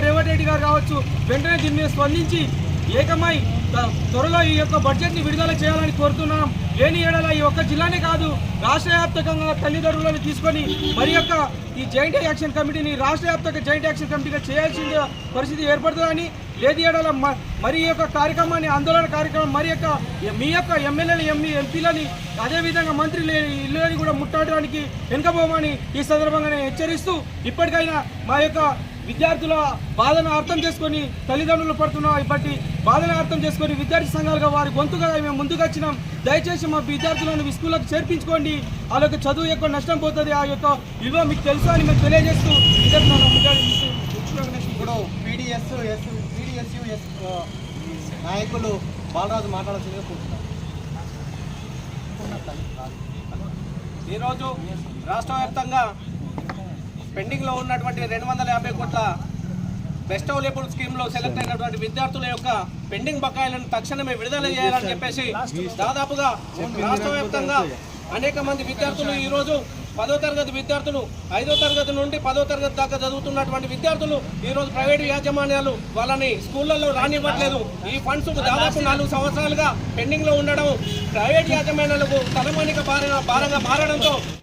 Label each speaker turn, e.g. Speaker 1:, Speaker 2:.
Speaker 1: రేవంత్ రెడ్డి గారు కావచ్చు వెంటనే దీని మీద స్పందించి ఏకమై త్వరలో ఈ యొక్క బడ్జెట్ ని విడుదల చేయాలని కోరుతున్నాం. లేని ఏడల ఈ ఒక్క జిల్లానే కాదు రాష్ట్ర వ్యాప్తంగా తల్లిదండ్రులను తీసుకొని మరి యొక్క ఈ జాయింట్ యాక్షన్ కమిటీని రాష్ట్ర వ్యాప్తంగా జాయింట్ యాక్షన్ కమిటీగా చేయాల్సిన పరిస్థితి ఏర్పడుతుందని, లేని ఏడల మరి యొక్క కార్యక్రమాన్ని ఆందోళన కార్యక్రమం మరి యొక్క మీ యొక్క ఎమ్మెల్యేలు ఎంపీలని అదేవిధంగా మంత్రులు ఇల్లుని కూడా ముట్టాడడానికి వెనుకపోమని ఈ సందర్భంగా హెచ్చరిస్తూ ఇప్పటికైనా మా యొక్క విద్యార్థుల బాధను అర్థం చేసుకొని తల్లిదండ్రులు పడుతున్న ఇప్పటి బాధను అర్థం చేసుకొని విద్యార్థి సంఘాలుగా వారి గొంతుగా మేము ముందుకు వచ్చినాం. దయచేసి మా విద్యార్థులను స్కూళ్ళకు చేర్పించుకోండి. వాళ్ళ యొక్క చదువు ఎక్కువ నష్టం పోతుంది. ఆ యొక్క విలువ మీకు తెలుసు అని మేము తెలియజేస్తూ
Speaker 2: ఇప్పుడు పీడిఎస్యుఎస్ నాయకులు బాలరాజు మాట్లాడాల్సిందిగా కోరుతున్నారు.
Speaker 3: ఈరోజు రాష్ట్ర వ్యాప్తంగా పెండింగ్లో ఉన్నటువంటి 250 కోట్ల బెస్ట్ అవైలబుల్ స్కీమ్లో సెలెక్ట్ అయినటువంటి విద్యార్థుల యొక్క పెండింగ్ బకాయిలను తక్షణమే విడుదల చేయాలని చెప్పేసి దాదాపుగా రాష్ట్ర వ్యాప్తంగా అనేక మంది విద్యార్థులు ఈరోజు 10వ తరగతి విద్యార్థులు 5వ తరగతి నుండి 10వ తరగతి దాకా చదువుతున్నటువంటి విద్యార్థులు ఈరోజు ప్రైవేటు యాజమాన్యాలు వాళ్ళని స్కూళ్లలో రానివ్వట్లేదు. ఈ ఫండ్స్ దాదాపు 4 సంవత్సరాలుగా పెండింగ్లో ఉండడం ప్రైవేట్ యాజమాన్యాలకు తలమానిక భారంగా మారడంతో